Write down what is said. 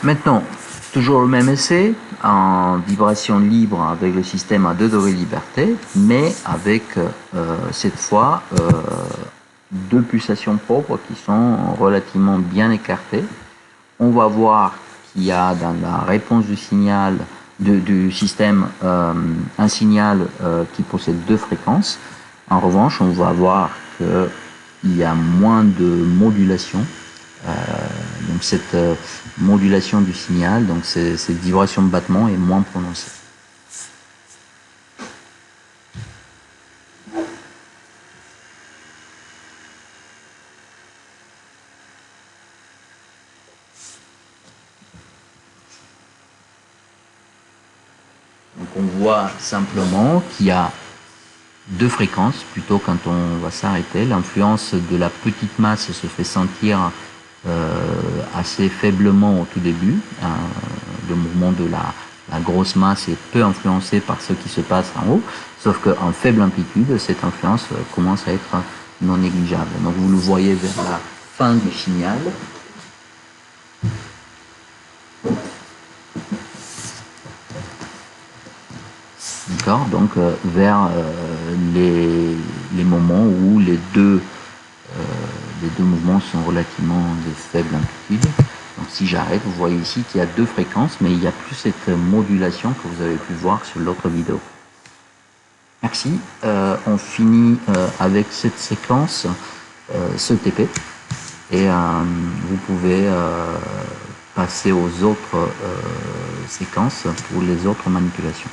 Maintenant, toujours le même essai, en vibration libre avec le système à 2 degrés de liberté, mais avec cette fois 2 pulsations propres qui sont relativement bien écartées. On va voir qu'il y a dans la réponse du signal du système un signal qui possède 2 fréquences. En revanche, on va voir qu'il y a moins de modulation. Donc cette modulation du signal, donc cette vibration de battement est moins prononcée. Donc on voit simplement qu'il y a 2 fréquences, plutôt quand on va s'arrêter. L'influence de la petite masse se fait sentir assez faiblement au tout début. Le mouvement de la grosse masse est peu influencé par ce qui se passe en haut, sauf qu'en faible amplitude, cette influence commence à être non négligeable. Donc vous le voyez vers la fin du signal. D'accord, donc vers les moments où les deux mouvements sont relativement de faible amplitude. Donc si j'arrête, vous voyez ici qu'il y a 2 fréquences, mais il n'y a plus cette modulation que vous avez pu voir sur l'autre vidéo. Merci. On finit avec cette séquence CETP et vous pouvez passer aux autres séquences pour les autres manipulations.